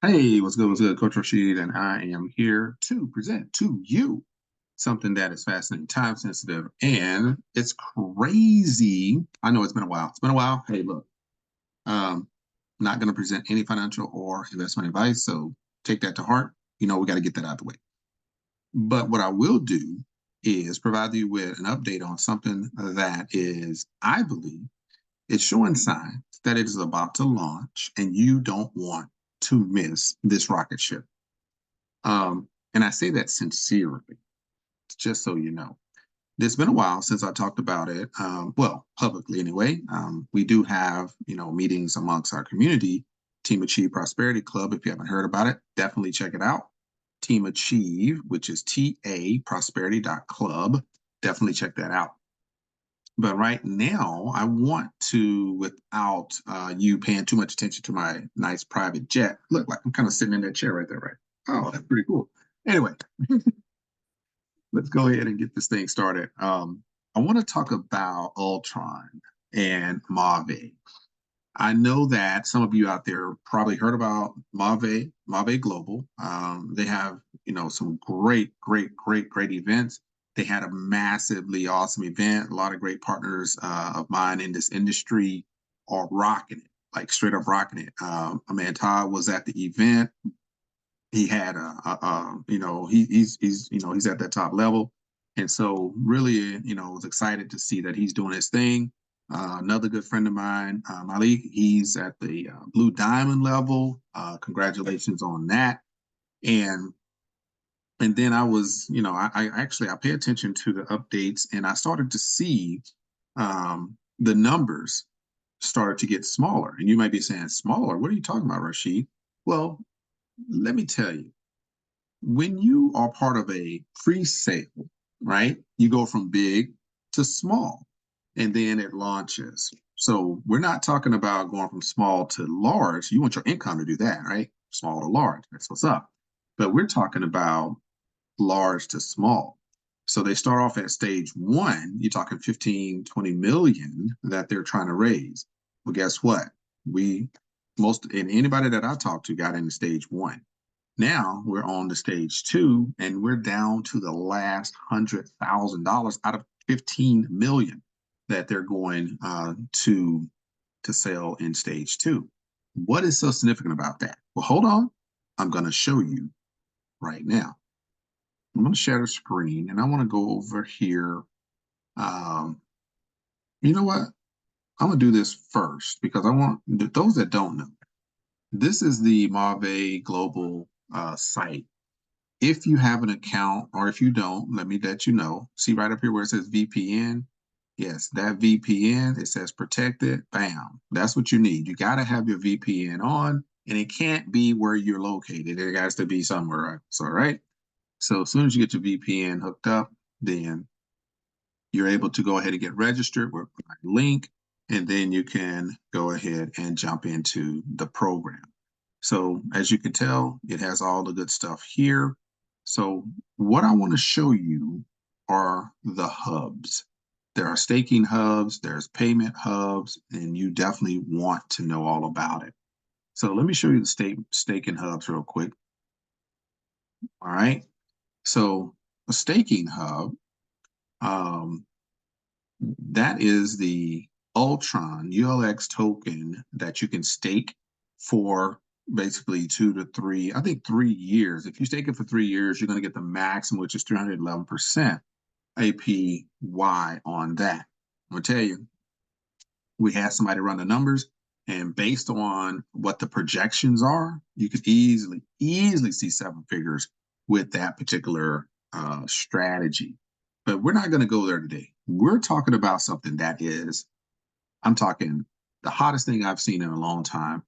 Hey, what's good? What's good? Coach Rashid, and I am here to present to you something that is fascinating, time sensitive, and it's crazy. I know it's been a while. It's been a while. Hey, look, um, not going to present any financial or investment advice, so take that to heart. We got to get that out of the way. But what I will do is provide you with an update on something that is, I believe, it's showing signs that it is about to launch, and you don't want to miss this rocket ship. And I say that sincerely, just so you know. It's been a while since I talked about it. Well, publicly anyway. We do have, meetings amongst our community, Team Achieve Prosperity Club. If you haven't heard about it, definitely check it out. Team Achieve, which is TAProsperity.club. Definitely check that out. But right now, I want to, without you paying too much attention to my nice private jet, look like I'm kind of sitting in that chair right there, right? Oh, that's pretty cool. Anyway, let's go ahead and get this thing started. I want to talk about Ultron and MaVie. I know that some of you out there probably heard about MaVie Global. They have, some great events. They had a massively awesome event. A lot of great partners of mine in this industry are rocking it, like straight up rocking it. Man, Todd was at the event. He had he's at that top level, and so really was excited to see that he's doing his thing. Another good friend of mine, Malik, he's at the blue diamond level. Congratulations on that. And and then I was, I pay attention to the updates, and I started to see the numbers started to get smaller. And you might be saying, smaller? What are you talking about, Rashid? Well, let me tell you, when you are part of a pre-sale, right, you go from big to small, and then it launches. So we're not talking about going from small to large. You want your income to do that, right? Small to large. That's what's up. But we're talking about large to small. So they start off at stage one. You're talking 15, 20 million that they're trying to raise. Well, guess what? We most and anybody that I talked to got into stage one. Now we're on to stage two, and we're down to the last $100,000 out of 15 million that they're going to sell in stage two. What is so significant about that? Well, hold on. I'm going to show you right now. I'm going to share the screen, and I want to go over here. Um, you know what? I'm going to do this first because I want those that don't know. This is the MaVie Global site. If you have an account, or if you don't, let you know. See right up here where it says VPN. Yes, that VPN, it says protected. Bam. That's what you need. You got to have your VPN on, and it can't be where you're located. It has to be somewhere else. All right. So as soon as you get your VPN hooked up, then you're able to go ahead and get registered with my link, and then you can go ahead and jump into the program. So as you can tell, it has all the good stuff here. So what I want to show you are the hubs. There are staking hubs, there's payment hubs, and you definitely want to know all about it. So let me show you the staking hubs real quick. All right. So a staking hub, um, that is the Ultron ULX token that you can stake for basically 2 to 3, I think 3 years. If you stake it for 3 years, you're going to get the maximum, which is 311% APY on that. I'm going to tell you, we had somebody run the numbers, and based on what the projections are, you could easily see seven figures with that particular strategy. But we're not going to go there today. We're talking about something that is, I'm talking the hottest thing I've seen in a long time.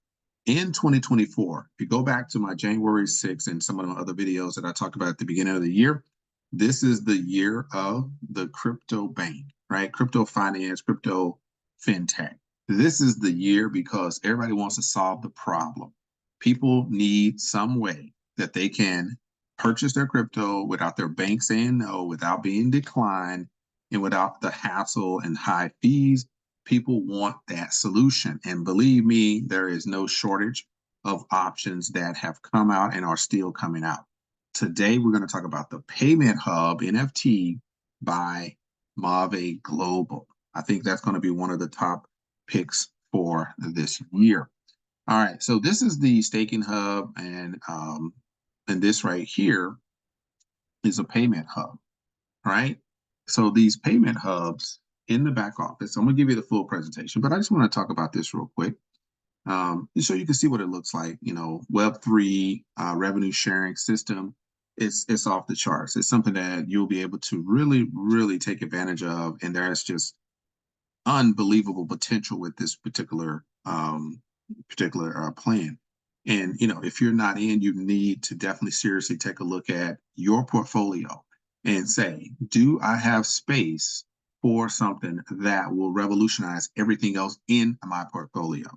In 2024, if you go back to my January 6th and some of the other videos that I talked about at the beginning of the year, this is the year of the crypto bank, right? Crypto finance, crypto fintech. This is the year because everybody wants to solve the problem. People need some way that they can purchase their crypto without their bank saying no, without being declined, and without the hassle and high fees. People want that solution. And believe me, there is no shortage of options that have come out and are still coming out. Today, we're going to talk about the Payment Hub NFT by MaVie Global. I think that's going to be one of the top picks for this year. All right, so this is the staking hub, and this right here is a payment hub, right? So these payment hubs in the back office, I'm gonna give you the full presentation, but I just want to talk about this real quick. So you can see what it looks like. You know, Web3 revenue sharing system. It's off the charts. It's something that you'll be able to really take advantage of, and there's just unbelievable potential with this particular plan. And you know, if you're not in, you need to definitely seriously take a look at your portfolio and say, do I have space for something that will revolutionize everything else in my portfolio?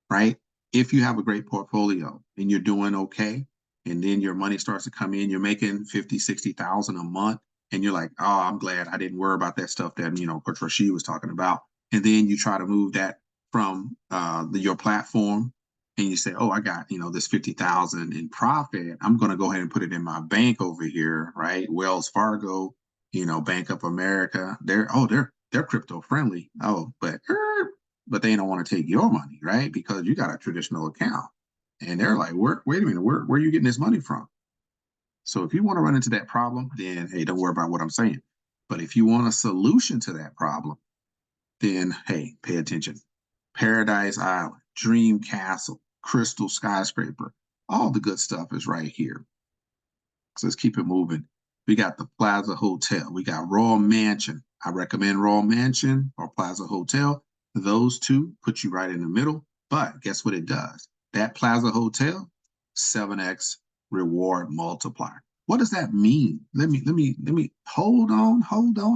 Right? If you have a great portfolio and you're doing okay, and then your money starts to come in, you're making 50, 60,000 a month, and you're like, oh, I'm glad I didn't worry about that stuff that, you know, Coach Rashid was talking about. And then you try to move that from your platform, and you say, oh, I got, you know, this 50,000 in profit. I'm going to go ahead and put it in my bank over here, right? Wells Fargo, you know, Bank of America. They're crypto friendly. Oh, but they don't want to take your money, right? Because you got a traditional account. And they're like, wait a minute, where are you getting this money from? So if you want to run into that problem, then hey, don't worry about what I'm saying. But if you want a solution to that problem, then hey, pay attention. Paradise Island, Dream Castle, Crystal Skyscraper, all the good stuff is right here. So let's keep it moving. We got the Plaza Hotel. We got Royal Mansion. I recommend Royal Mansion or Plaza Hotel. Those two put you right in the middle. But guess what it does? That Plaza Hotel, 7x reward multiplier. What does that mean? Let me hold on.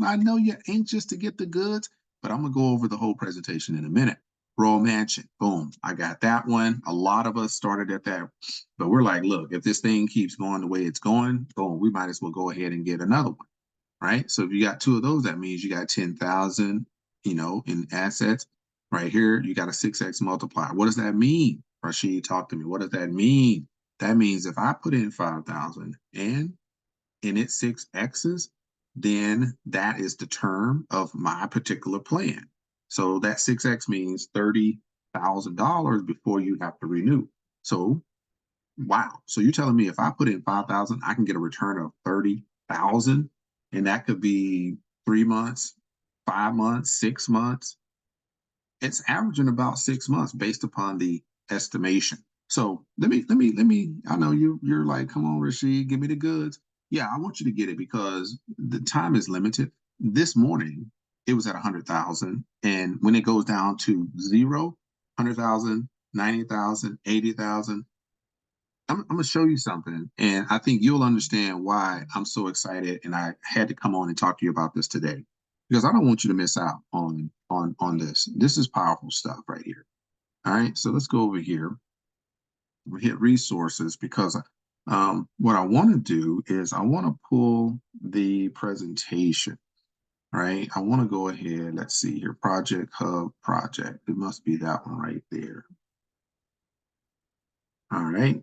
I know you're anxious to get the goods, but I'm gonna go over the whole presentation in a minute. Royal Mansion, boom, I got that one. A lot of us started at that, but we're like, look, if this thing keeps going the way it's going, boom, we might as well go ahead and get another one, right? So if you got two of those, that means you got 10,000, you know, in assets. Right here, you got a 6x multiplier. What does that mean? Rashid, talk to me. What does that mean? That means if I put in 5,000 and it 6x's, then that is the term of my particular plan. So that 6x means $30,000 before you have to renew. So, wow. So you're telling me if I put in 5,000, I can get a return of 30,000, and that could be 3 months, 5 months, 6 months. It's averaging about 6 months based upon the estimation. So let me. I know you're like, come on, Rashid, give me the goods. Yeah, I want you to get it because the time is limited. This morning it was at 100,000, and when it goes down to zero, 100,000, 90,000, 80,000. I'm gonna show you something, and I think you'll understand why I'm so excited. And I had to come on and talk to you about this today because I don't want you to miss out on this. This is powerful stuff right here. All right, so let's go over here. We hit resources because what I want to do is I want to pull the presentation. Right, I want to go ahead. Let's see here. Project Hub project. It must be that one right there. All right.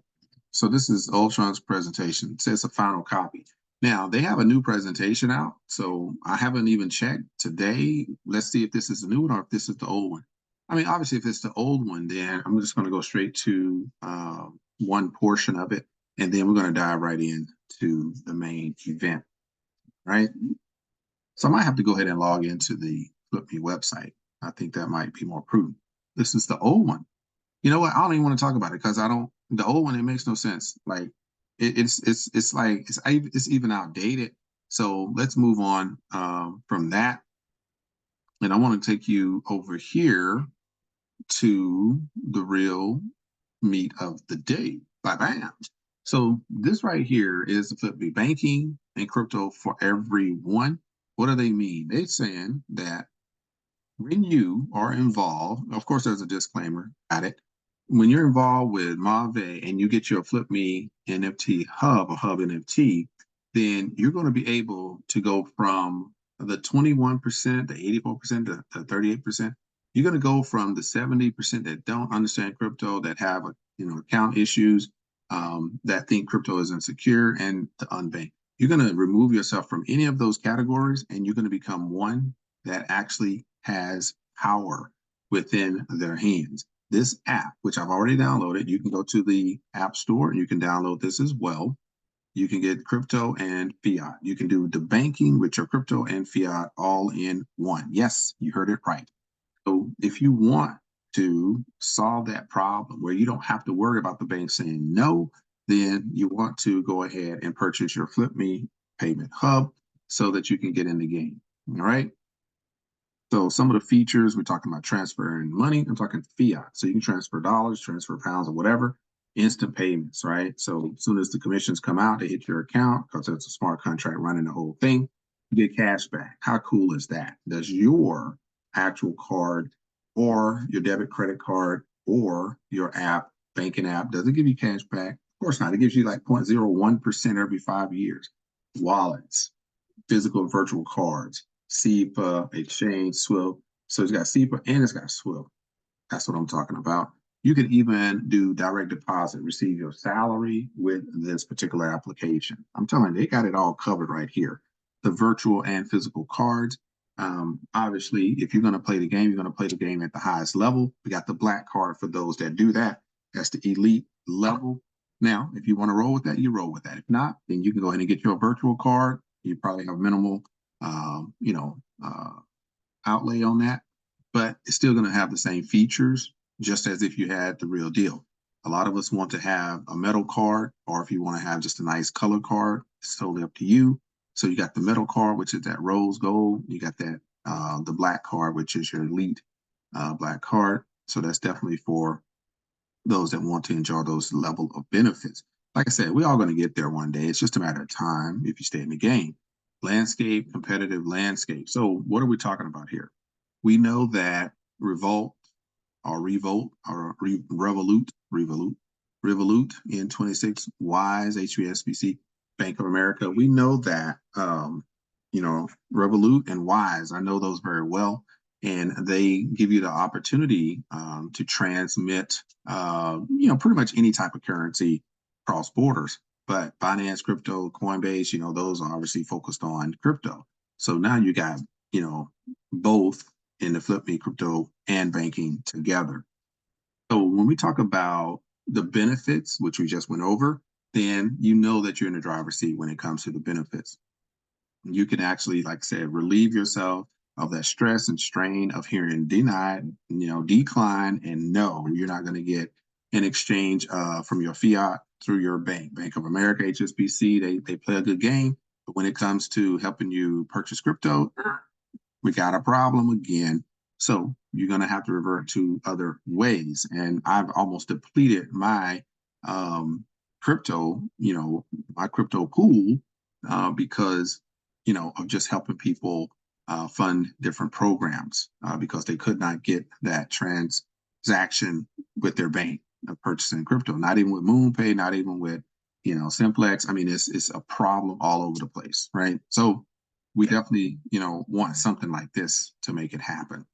So this is Ultron's presentation. It says a final copy. Now they have a new presentation out. So I haven't even checked today. Let's see if this is the new one or if this is the old one. I mean, obviously, if it's the old one, then I'm just going to go straight to one portion of it. And then we're going to dive right into the main event. Right. So I might have to go ahead and log into the FlipMe website. I think that might be more prudent. This is the old one. You know what? I don't even want to talk about it because I don't. The old one, it makes no sense. Like it's like it's even outdated. So let's move on from that. And I want to take you over here to the real meat of the day. Bam. So this right here is the FlipMe banking and crypto for everyone. What do they mean? They're saying that when you are involved, of course, there's a disclaimer at it. When you're involved with MaVie and you get your FlipMe NFT hub or hub NFT, then you're going to be able to go from the 21%, the 84%, the 38%. You're going to go from the 70% that don't understand crypto, that have account issues, that think crypto is insecure, and to unbank. You're going to remove yourself from any of those categories, and you're going to become one that actually has power within their hands. This app, which I've already downloaded, you can go to the App Store and you can download this as well. You can get crypto and fiat. You can do the banking with your crypto and fiat all in one. Yes, you heard it right. So if you want to solve that problem where you don't have to worry about the bank saying no, then you want to go ahead and purchase your FlipMe Payment Hub so that you can get in the game. All right. So some of the features, we're talking about transferring money. I'm talking fiat. So you can transfer dollars, transfer pounds, or whatever. Instant payments, right? So as soon as the commissions come out, they hit your account because it's a smart contract running the whole thing. You get cash back. How cool is that? Does your actual card or your debit credit card or your app, banking app, does it give you cash back? Of course not. It gives you like 0.01% every 5 years. Wallets, physical and virtual cards, SEPA, Exchange, Swift. So it's got SEPA and it's got Swift. That's what I'm talking about. You can even do direct deposit, receive your salary with this particular application. I'm telling you, they got it all covered right here. The virtual and physical cards. Obviously, if you're going to play the game, you're going to play the game at the highest level. We got the black card for those that do that. That's the elite level. Now, if you want to roll with that, you roll with that. If not, then you can go ahead and get your virtual card. You probably have minimal, outlay on that, but it's still going to have the same features, just as if you had the real deal. A lot of us want to have a metal card, or if you want to have just a nice color card, it's totally up to you. So you got the metal card, which is that rose gold. You got that the black card, which is your elite black card. So that's definitely for those that want to enjoy those level of benefits. Like I said, we're all going to get there one day. It's just a matter of time if you stay in the game. Landscape, competitive landscape. So what are we talking about here? We know that Revolt Revolut in 26, Wise, HSBC, Bank of America. We know that, Revolut and Wise, I know those very well. And they give you the opportunity to transmit, pretty much any type of currency cross borders. But Binance, Crypto, Coinbase, those are obviously focused on crypto. So now you got, both in the FlipMe crypto and banking together. So when we talk about the benefits, which we just went over, then you know that you're in the driver's seat when it comes to the benefits. You can actually, like I said, relieve yourself of that stress and strain of hearing denied, decline, and no, you're not going to get an exchange from your fiat through your bank. Bank of America, HSBC, they play a good game. But when it comes to helping you purchase crypto, we got a problem again. So you're going to have to revert to other ways. And I've almost depleted my crypto, my crypto pool because, of just helping people fund different programs because they could not get that transaction with their bank of purchasing crypto, not even with MoonPay, not even with, Simplex. I mean, it's a problem all over the place, right? So we definitely, want something like this to make it happen.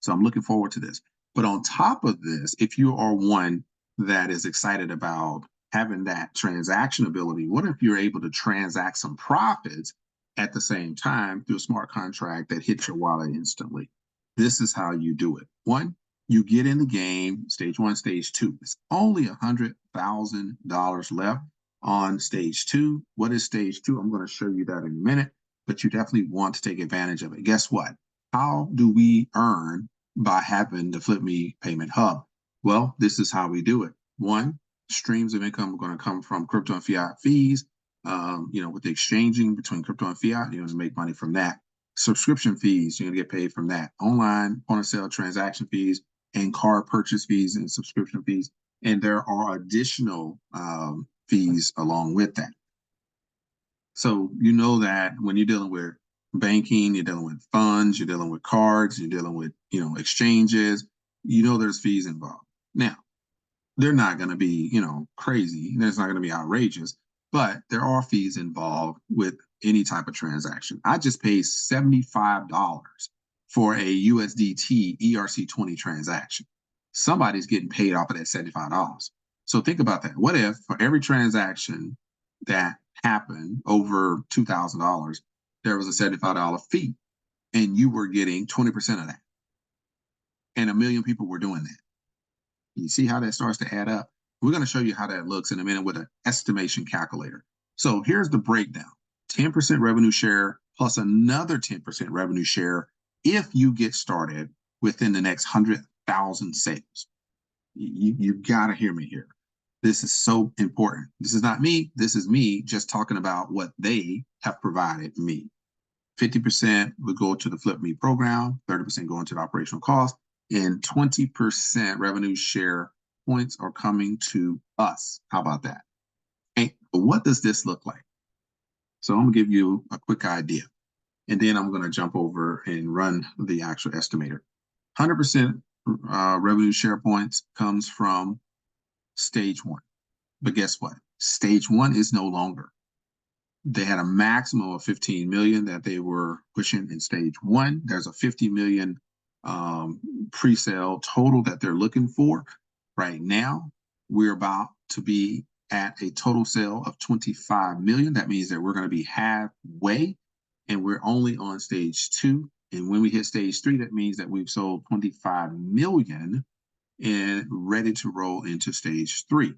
So I'm looking forward to this. But on top of this, if you are one that is excited about having that transaction ability, what if you're able to transact some profits at the same time through a smart contract that hits your wallet instantly? This is how you do it. One, you get in the game, stage 1, stage 2. It's only $100,000 left on stage 2. What is stage 2? I'm going to show you that in a minute, but you definitely want to take advantage of it. Guess what? How do we earn by having the FlipMe Payment Hub? Well, this is how we do it. One, streams of income are going to come from crypto and fiat fees. With the exchanging between crypto and fiat, you're going to make money from that. Subscription fees, you're going to get paid from that. Online point of sale transaction fees and card purchase fees and subscription fees. And there are additional fees along with that. So you know that when you're dealing with banking, you're dealing with funds, you're dealing with cards, you're dealing with, exchanges, there's fees involved. Now, they're not going to be, crazy. There's not going to be outrageous, but there are fees involved with any type of transaction. I just paid $75 for a USDT ERC20 transaction. somebody's getting paid off of that $75. So think about that. What if for every transaction that happened over $2,000, there was a $75 fee and you were getting 20% of that? And 1 million people were doing that. You see how that starts to add up? We're going to show you how that looks in a minute with an estimation calculator. So here's the breakdown. 10% revenue share plus another 10% revenue share if you get started within the next 100,000 sales. You got to hear me here. This is so important. This is not me. This is me just talking about what they have provided me. 50% would go to the FlipMe program, 30% going to the operational cost, and 20% revenue share points are coming to us. How about that? Okay, but what does this look like? So I'm gonna give you a quick idea, and then I'm gonna jump over and run the actual estimator. 100% revenue share points comes from stage one. But guess what? Stage one is no longer. They had a maximum of 15 million that they were pushing in stage one. There's a 50 million pre-sale total that they're looking for. Right now, we're about to be at a total sale of 25 million. That means that we're going to be halfway, and we're only on stage two. And when we hit stage three, that means that we've sold 25 million and ready to roll into stage three.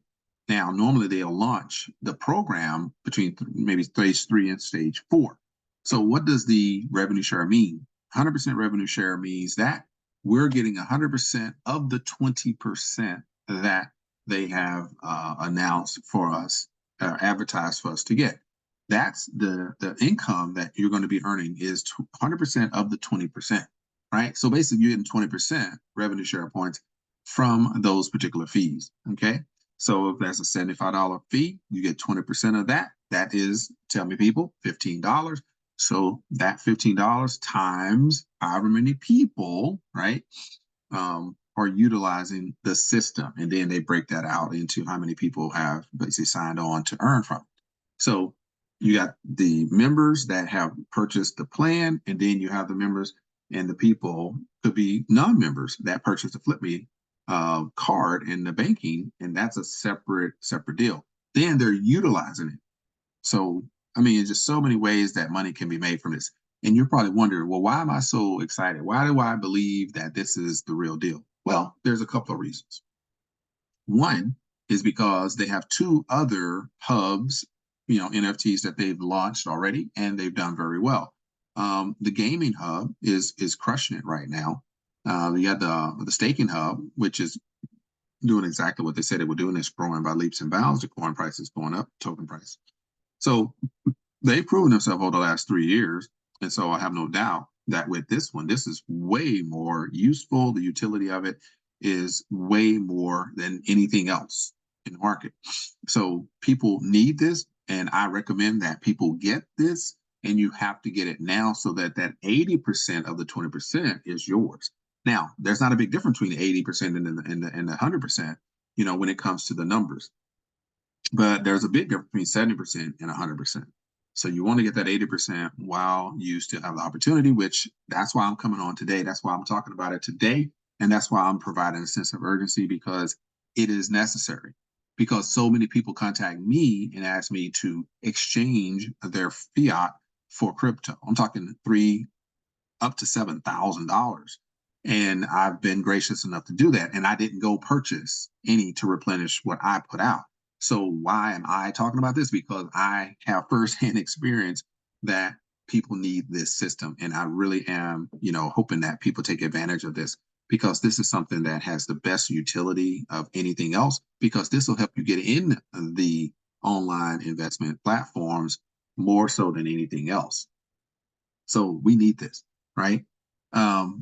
Now, normally they'll launch the program between maybe stage three and stage four. So what does the revenue share mean? 100% revenue share means that we're getting 100% of the 20% that they have announced for us, advertised for us to get. That's the income that you're going to be earning is 100% of the 20%, right? So basically you're getting 20% revenue share points from those particular fees, okay? So if that's a $75 fee, you get 20% of that. That is, tell me people, $15. So that $15 times however many people, right, are utilizing the system. And then they break that out into how many people have basically signed on to earn from it. So you got the members that have purchased the plan, and then you have the members and the people could be non-members that purchased the FlipMe card in the banking, and that's a separate deal. Then they're utilizing it. So, I mean, it's just so many ways that money can be made from this. And you're probably wondering, well, why am I so excited? Why do I believe that this is the real deal? Well, there's a couple of reasons. One is because they have two other hubs, NFTs that they've launched already, and they've done very well. The gaming hub is crushing it right now. You got the staking hub, which is doing exactly what they said it would do, and it's growing by leaps and bounds. The coin price is going up, token price. So they've proven themselves over the last 3 years. And so I have no doubt that with this one, this is way more useful. The utility of it is way more than anything else in the market. So people need this, and I recommend that people get this, and you have to get it now so that 80% of the 20% is yours. Now, there's not a big difference between the 80% and the 100%, when it comes to the numbers. But there's a big difference between 70% and 100%. So you want to get that 80% while you still have the opportunity, which that's why I'm coming on today. That's why I'm talking about it today. And that's why I'm providing a sense of urgency, because it is necessary. Because so many people contact me and ask me to exchange their fiat for crypto. I'm talking $3,000 up to $7,000. And I've been gracious enough to do that. And I didn't go purchase any to replenish what I put out. So why am I talking about this? Because I have firsthand experience that people need this system. And I really am, hoping that people take advantage of this, because this is something that has the best utility of anything else, because this will help you get in the online investment platforms more so than anything else. So we need this, right?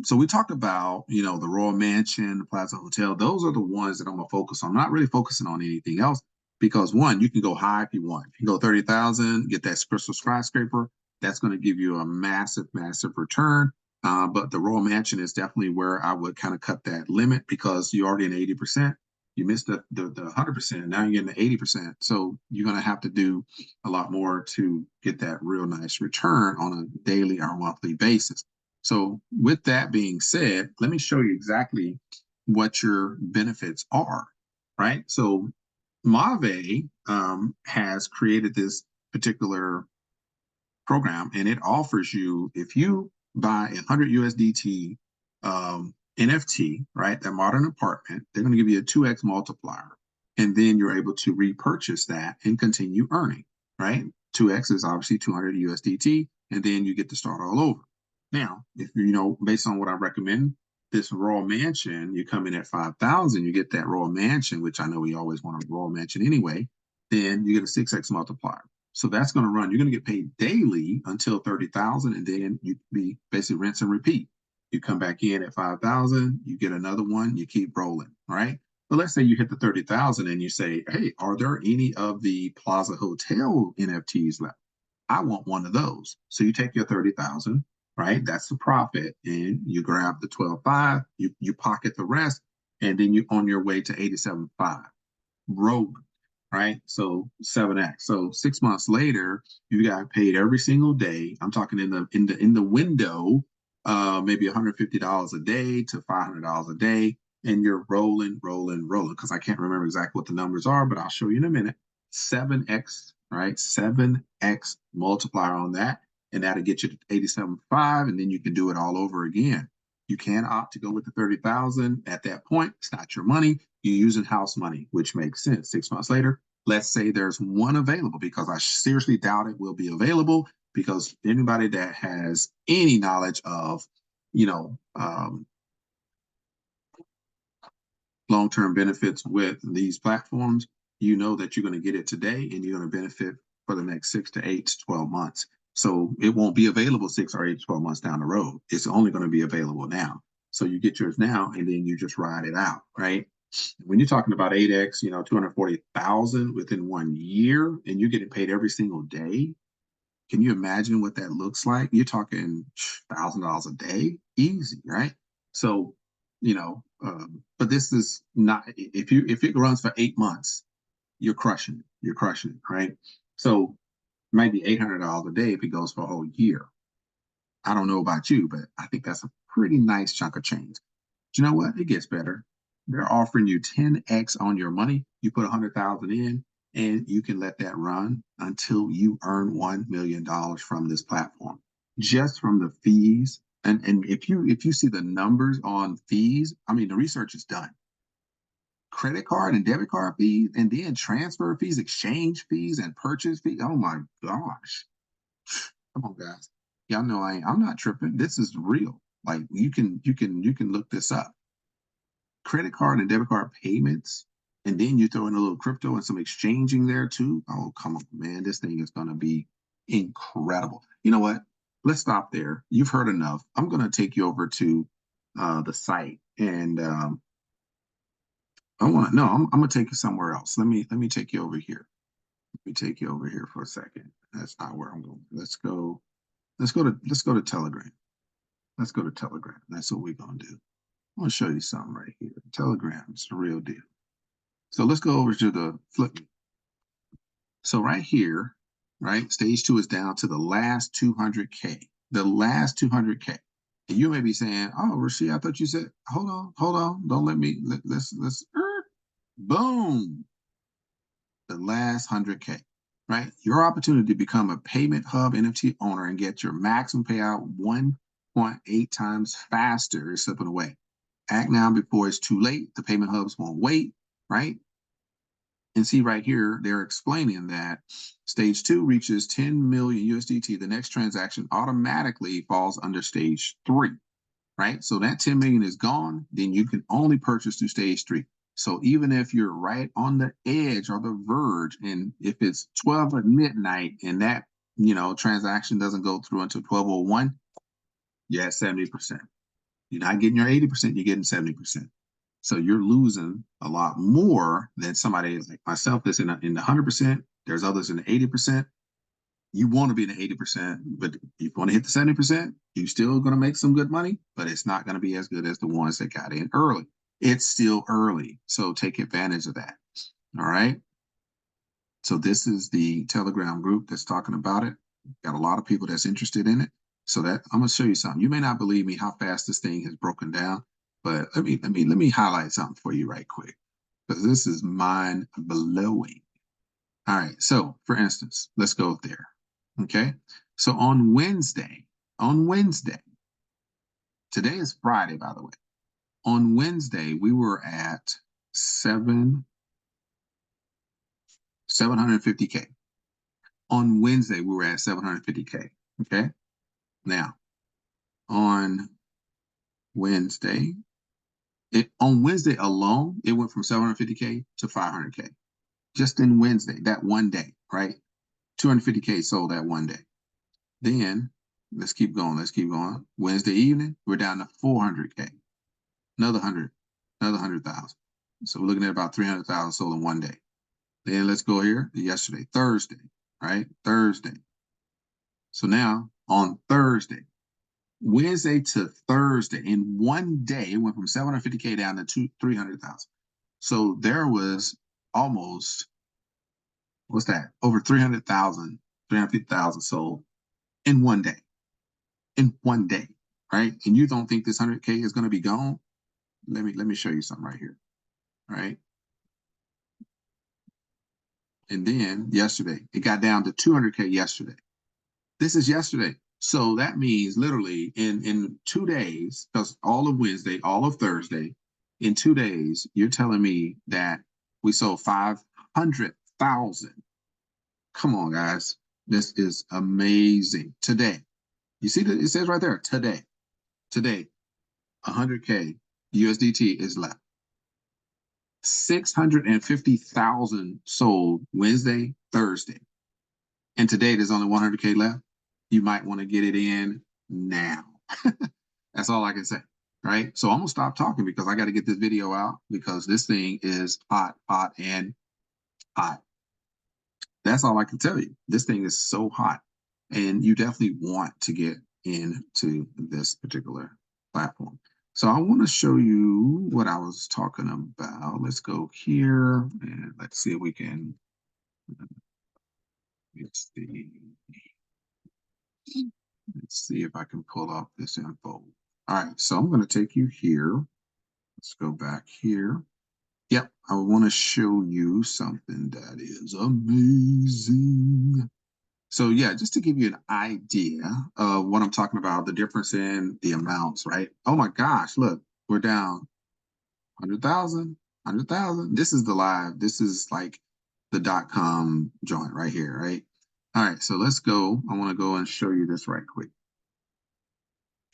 So we talked about, the Royal Mansion, the Plaza Hotel. Those are the ones that I'm going to focus on. I'm not really focusing on anything else, because one, you can go high if you want. You can go 30,000, get that crystal skyscraper. That's going to give you a massive, massive return. But the Royal Mansion is definitely where I would kind of cut that limit, because you're already in 80%. You missed the 100%. Now you're getting the 80%. So you're going to have to do a lot more to get that real nice return on a daily or monthly basis. So with that being said, let me show you exactly what your benefits are, right? So MaVie has created this particular program, and it offers you, if you buy 100 USDT NFT, right, that modern apartment, they're going to give you a 2x multiplier, and then you're able to repurchase that and continue earning, right? 2x is obviously 200 USDT, and then you get to start all over. Now, if you know, based on what I recommend, this Royal Mansion, you come in at 5,000, you get that Royal Mansion, which I know we always want a Royal Mansion anyway, then you get a 6x multiplier. So that's going to run. You're going to get paid daily until 30,000, and then you be basically rinse and repeat. You come back in at 5,000, you get another one, you keep rolling, right? But let's say you hit the 30,000 and you say, hey, are there any of the Plaza Hotel NFTs left? I want one of those. So you take your 30,000, right? That's the profit, and you grab the 12.5, you pocket the rest, and then you're on your way to 87.5. Rolling. Right? So 7x. So 6 months later, you got paid every single day. I'm talking in the window, maybe $150 a day to $500 a day, and you're rolling, because I can't remember exactly what the numbers are, but I'll show you in a minute. 7x, right? 7x multiplier on that, and that'll get you to 87.5, and then you can do it all over again. You can opt to go with the 30,000 at that point. It's not your money. You're using house money, which makes sense. 6 months later, let's say there's one available, because I seriously doubt it will be available, because anybody that has any knowledge of, you know, long-term benefits with these platforms, you know that you're going to get it today and you're going to benefit for the next 6 to 8 to 12 months. So it won't be available 6 or 8 to 12 months down the road. It's only going to be available now. So you get yours now, and then you just ride it out, right? When you're talking about 8x, 240,000 within 1 year, and you're getting paid every single day, can you imagine what that looks like? You're talking $1,000 a day, easy, right? So, but this is not, if it runs for 8 months, you're crushing it, right? So maybe $800 a day if it goes for a whole year. I don't know about you, but I think that's a pretty nice chunk of change. Do you know what? It gets better. They're offering you 10x on your money. You put 100,000 in, and you can let that run until you earn $1 million from this platform, just from the fees. And if you see the numbers on fees, I mean, the research is done. Credit card and debit card fees, and then transfer fees, exchange fees, and purchase fees. Oh my gosh. Come on, guys. Y'all know I'm not tripping. This is real. Like, you can look this up. Credit card and debit card payments, and then you throw in a little crypto and some exchanging there too. Oh, come on, man. This thing is going to be incredible. You know what? Let's stop there. You've heard enough. I'm going to take you over to the site, and I'm going to take you somewhere else. Let me take you over here. Let me take you over here for a second. That's not where I'm going. Let's go to Telegram. Let's go to Telegram. That's what we're going to do. I'm going to show you something right here. Telegram, it's the real deal. So let's go over to the FlipMe. So right here, right, stage 2 is down to the last 200K. The last 200K. And you may be saying, oh, Rasheed, I thought you said, hold on. Don't let me, let's, boom. The last 100K, right? Your opportunity to become a Payment Hub NFT owner and get your maximum payout 1.8 times faster is slipping away. Act now before it's too late. The payment hubs won't wait, right? And see right here, they're explaining that stage 2 reaches 10 million USDT. The next transaction automatically falls under stage 3, right? So that 10 million is gone. Then you can only purchase through stage 3. So even if you're right on the edge or the verge, and if it's 12 at midnight and that, transaction doesn't go through until 12:01, you're at 70%. You're not getting your 80%, you're getting 70%. So you're losing a lot more than somebody like myself that's in the 100%. There's others in the 80%. You want to be in the 80%, but if you want to hit the 70%, you're still going to make some good money, but it's not going to be as good as the ones that got in early. It's still early, so take advantage of that. All right. So this is the Telegram group that's talking about it. Got a lot of people that's interested in it. So that I'm going to show you something. You may not believe me how fast this thing has broken down. But let me highlight something for you right quick, because this is mind blowing. All right. So for instance, let's go there. Okay. So on Wednesday, today is Friday, by the way. On Wednesday, we were at 750K. On Wednesday, we were at 750K. Okay. Now, on Wednesday, on Wednesday alone, it went from 750K to 500K. Just in Wednesday, that one day, right? 250K sold that one day. Then let's keep going. Let's keep going. Wednesday evening, we're down to 400K. Another 100,000. So we're looking at about 300,000 sold in one day. Then let's go here to yesterday, Thursday, right? Thursday. So now on Thursday, Wednesday to Thursday, in one day, it went from 750K down to 300,000. So there was almost, what's that? Over 300,000, 350,000 sold in one day. In one day, right? And you don't think this 100K is going to be gone? Let me show you something right here, right? And then yesterday, it got down to 200K yesterday. This is yesterday. So that means literally in 2 days, because all of Wednesday, all of Thursday, in 2 days, you're telling me that we sold 500,000. Come on, guys. This is amazing. Today, you see that it says right there, today, 100K USDT is left. 650,000 sold Wednesday, Thursday. And today there's only 100K left. You might want to get it in now. That's all I can say, right? So I'm going to stop talking because I got to get this video out, because this thing is hot, and hot. That's all I can tell you. This thing is so hot, and you definitely want to get into this particular platform. So I want to show you what I was talking about. Let's go here and let's see if we can, let's see if I can pull off this info. All right, so I'm going to take you here. Let's go back here. Yep, I want to show you something that is amazing. So yeah, just to give you an idea of what I'm talking about, the difference in the amounts, right? Oh my gosh, look, we're down 100,000, 100,000. This is the live. This is like the .com joint right here, right? All right, so let's go. I want to go and show you this right quick.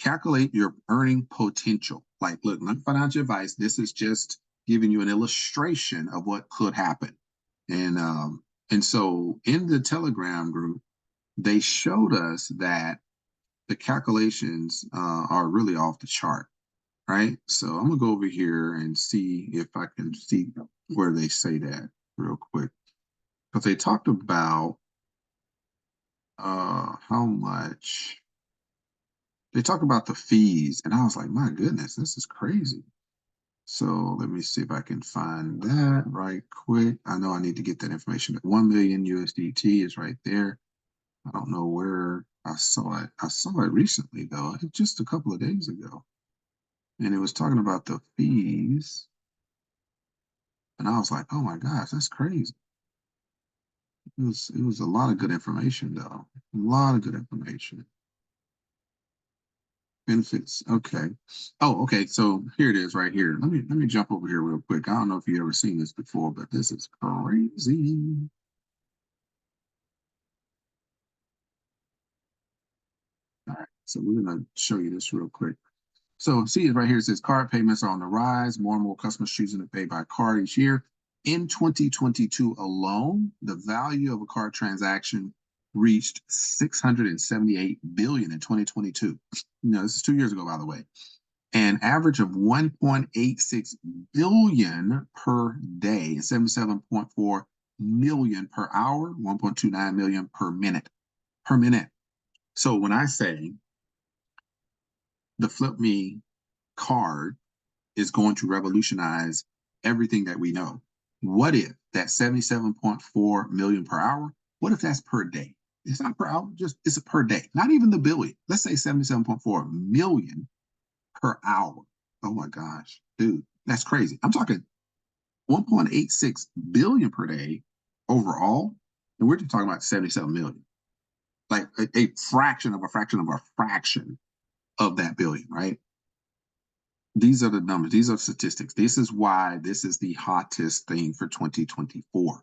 Calculate your earning potential. Like, look, not financial advice. This is just giving you an illustration of what could happen. And so in the Telegram group, they showed us that the calculations are really off the chart, right? So I'm gonna go over here and see if I can see where they say that real quick, because they talked about how much. They talk about the fees, and I was like, my goodness, this is crazy. So let me see if I can find that right quick. I know I need to get that information. 1 million USDT is right there. I don't know where I saw it. I saw it recently, though, just a couple of days ago. And it was talking about the fees. And I was like, oh my gosh, that's crazy. It was a lot of good information, though. A lot of good information. Benefits. Okay. Oh, okay. So here it is right here. Let me jump over here real quick. I don't know if you've ever seen this before, but this is crazy. All right. So we're gonna show you this real quick. So see it right here. It says card payments are on the rise. More and more customers choosing to pay by card each year. In 2022 alone, the value of a card transaction reached 678 billion in 2022. This is 2 years ago, by the way. An average of 1.86 billion per day and 77.4 million per hour, 1.29 million per minute. So when I say the FlipMe card is going to revolutionize everything that we know, what if that 77.4 million per hour, what if that's per day? It's not per hour, it's a per day, not even the billion. Let's say 77.4 million per hour. Oh my gosh, dude, that's crazy. I'm talking 1.86 billion per day overall, and we're just talking about 77 million, like a fraction of a fraction of a fraction of that billion, right? These are the numbers. These are statistics. This is why this is the hottest thing for 2024.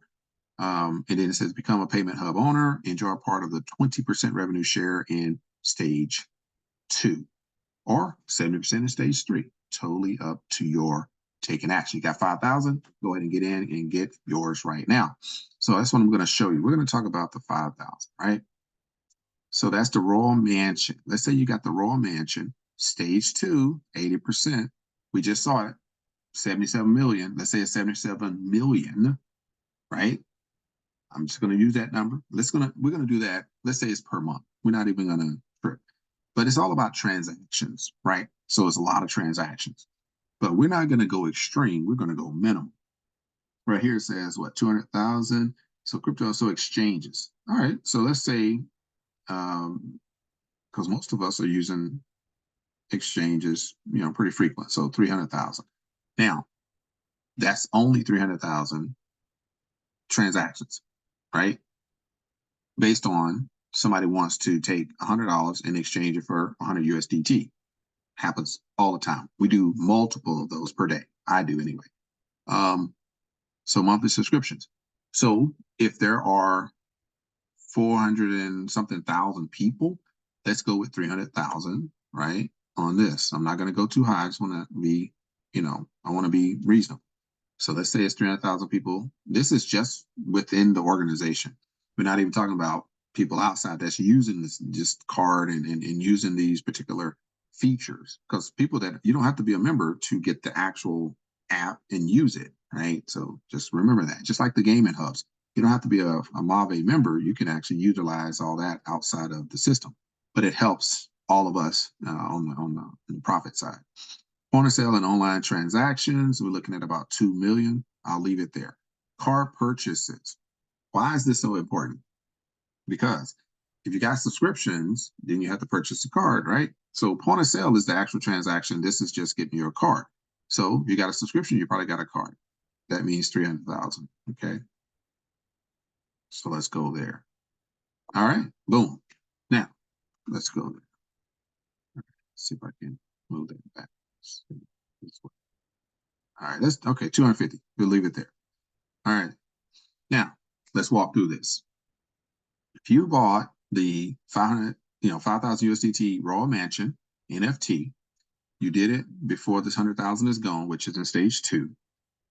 And then it says become a payment hub owner, enjoy part of the 20% revenue share in stage 2 or 70% in stage 3. Totally up to your taking action. You got 5,000, go ahead and get in and get yours right now. So that's what I'm going to show you. We're going to talk about the 5,000, right? So that's the Royal Mansion. Let's say you got the Royal Mansion, stage 2, 80%. We just saw it, 77 million. Let's say it's 77 million, right? I'm just going to use that number. We're going to do that. Let's say it's per month. We're not even going to trip, but it's all about transactions, right? So it's a lot of transactions, but we're not going to go extreme. We're going to go minimum. Right here it says what, 200,000. So crypto, so exchanges. All right. So let's say, because most of us are using exchanges, pretty frequent. So 300,000. Now that's only 300,000 transactions, right? Based on somebody wants to take $100 and exchange it for 100 USDT. Happens all the time. We do multiple of those per day. I do anyway. So monthly subscriptions. So if there are 400 and something thousand people, let's go with 300,000, right? On this, I'm not going to go too high. I just want to be, I want to be reasonable. So let's say it's 300,000 people. This is just within the organization. We're not even talking about people outside that's using this just card and using these particular features, because people that you don't have to be a member to get the actual app and use it, right? So just remember that. Just like the gaming hubs, you don't have to be a MaVie member. You can actually utilize all that outside of the system, but it helps all of us on the profit side. Point of sale and online transactions, we're looking at about 2 million. I'll leave it there. Car purchases. Why is this so important? Because if you got subscriptions, then you have to purchase a card, right? So point of sale is the actual transaction. This is just getting your card. So if you got a subscription, you probably got a card. That means 300,000, okay? So let's go there. All right, boom. Now, let's go there. Let's see if I can move that back. All right, okay, 250. We'll leave it there. All right, now let's walk through this. If you bought the 5,000 USDT Royal Mansion NFT, you did it before this 100,000 is gone, which is in stage 2,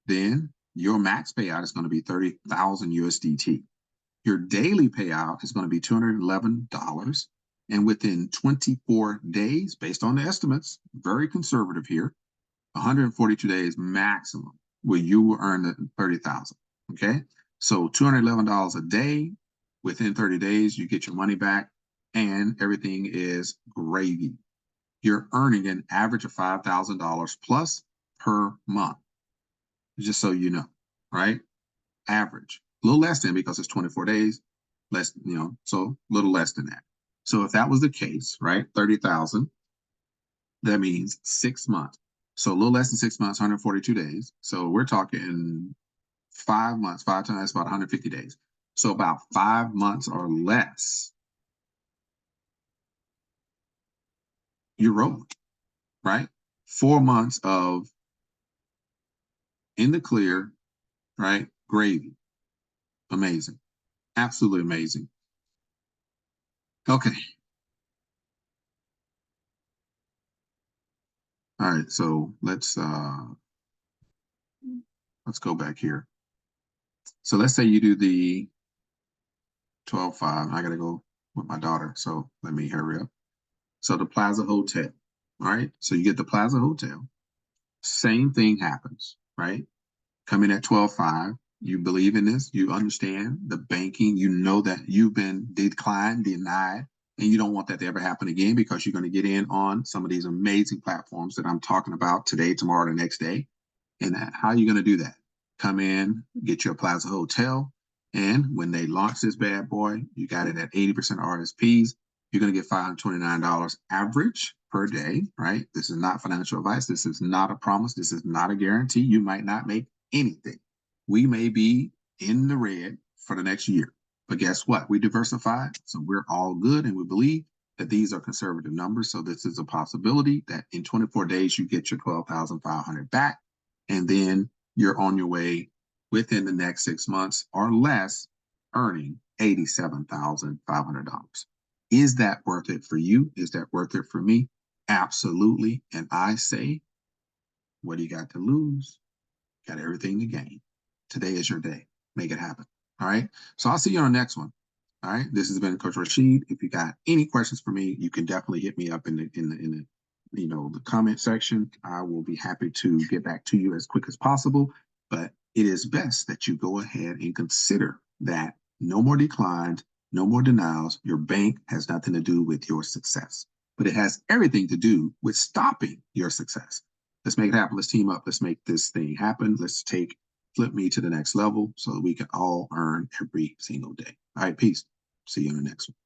then your max payout is going to be 30,000 USDT. Your daily payout is going to be $211. And within 24 days, based on the estimates, very conservative here, 142 days maximum where you will earn the 30,000. Okay. So $211 a day. Within 30 days, you get your money back and everything is gravy. You're earning an average of $5,000 plus per month. Just so you know, right? Average. A little less than, because it's 24 days, less, so a little less than that. So if that was the case, right, 30,000, that means 6 months. So a little less than 6 months, 142 days. So we're talking 5 months, 5 times about 150 days. So about 5 months or less, you're rolling, right? 4 months of in the clear, right? Gravy. Amazing. Absolutely amazing. Okay. All right, so let's go back here. So let's say you do the 12.5. I gotta go with my daughter, so let me hurry up. So the Plaza Hotel, all right? So you get the Plaza Hotel. Same thing happens, right? Come in at 12.5. You believe in this. You understand the banking. You know that you've been declined, denied, and you don't want that to ever happen again, because you're going to get in on some of these amazing platforms that I'm talking about today, tomorrow, the next day. And how are you going to do that? Come in, get your Plaza Hotel, and when they launch this bad boy, you got it at 80% RSPs. You're going to get $529 average per day, right? This is not financial advice. This is not a promise. This is not a guarantee. You might not make anything. We may be in the red for the next year, but guess what? We diversified, so we're all good, and we believe that these are conservative numbers. So this is a possibility that in 24 days you get your 12,500 back, and then you're on your way within the next 6 months or less, earning $87,500. Is that worth it for you? Is that worth it for me? Absolutely. And I say, what do you got to lose? Got everything to gain. Today is your day. Make it happen. All right. So I'll see you on the next one. All right. This has been Coach Rashid. If you got any questions for me, you can definitely hit me up in the the comment section. I will be happy to get back to you as quick as possible. But it is best that you go ahead and consider that no more declines, no more denials. Your bank has nothing to do with your success, but it has everything to do with stopping your success. Let's make it happen. Let's team up. Let's make this thing happen. Let's take FlipMe to the next level so that we can all earn every single day. All right, peace. See you on the next one.